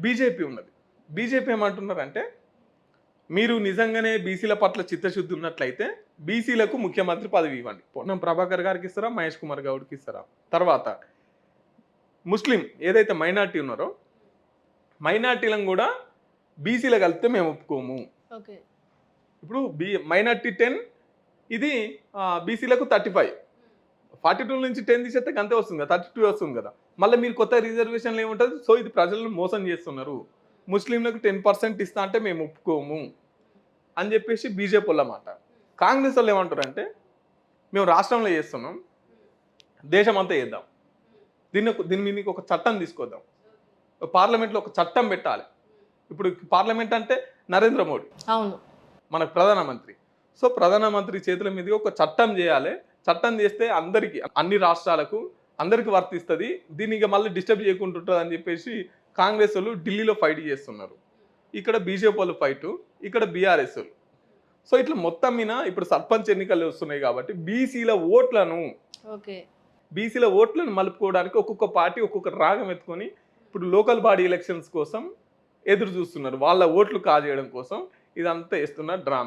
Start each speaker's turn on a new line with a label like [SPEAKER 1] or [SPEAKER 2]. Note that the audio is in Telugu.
[SPEAKER 1] బీజేపీ ఉన్నది. బీజేపీ ఏమంటున్నారంటే మీరు నిజంగానే బీసీల పట్ల చిత్తశుద్ధి ఉన్నట్లయితే బీసీలకు ముఖ్యమంత్రి పదవి ఇవ్వండి. పొన్నం ప్రభాకర్ గారికి ఇస్తారా, మహేష్ కుమార్ గౌడ్కి ఇస్తారా? తర్వాత ముస్లిం ఏదైతే మైనార్టీ ఉన్నారో మైనార్టీలను కూడా బీసీలో కలిపితే మేము ఒప్పుకోము.
[SPEAKER 2] ఓకే.
[SPEAKER 1] ఇప్పుడు మైనార్టీ 10, ఇది బీసీలకు 35. 42 నుంచి 10 తీసేస్తే అంతే వస్తుంది కదా, 32 వస్తుంది కదా. మళ్ళీ మీరు కొత్త రిజర్వేషన్లు ఏముంటుంది? సో ఇది ప్రజలను మోసం చేస్తున్నారు, ముస్లింలకు 10% ఇస్తా అంటే మేము ఒప్పుకోము అని చెప్పేసి బీజేపీ వాళ్ళ మాట. కాంగ్రెస్ వాళ్ళు ఏమంటారంటే మేము రాష్ట్రంలో చేస్తున్నాం, దేశం అంతా చేద్దాం, దీని మీద ఒక చట్టం తీసుకొద్దాం, పార్లమెంట్లో ఒక చట్టం పెట్టాలి. ఇప్పుడు పార్లమెంట్ అంటే నరేంద్ర మోడీ,
[SPEAKER 2] అవును,
[SPEAKER 1] మనకు ప్రధానమంత్రి. సో ప్రధానమంత్రి చేతుల మీదుగా ఒక చట్టం చేయాలి. చట్టం చేస్తే అందరికీ, అన్ని రాష్ట్రాలకు అందరికీ వర్తిస్తుంది. దీనికి మళ్ళీ డిస్టర్బ్ చేయకుంటుంటుంది అని చెప్పేసి కాంగ్రెస్ వాళ్ళు ఢిల్లీలో ఫైట్ చేస్తున్నారు. ఇక్కడ బీజేపీ వాళ్ళు ఫైటు, ఇక్కడ బీఆర్ఎస్ వాళ్ళు. సో ఇట్లా మొత్తం మీద ఇప్పుడు సర్పంచ్ ఎన్నికలు వస్తున్నాయి కాబట్టి బీసీల ఓట్లను మలుపుకోవడానికి ఒక్కొక్క పార్టీ ఒక్కొక్క రాగం ఎత్తుకొని ఇప్పుడు లోకల్ బాడీ ఎలక్షన్స్ కోసం ఎదురు చూస్తున్నారు. వాళ్ళ ఓట్లు కాజేయడం కోసం ఇదంతా వేస్తున్న డ్రామా.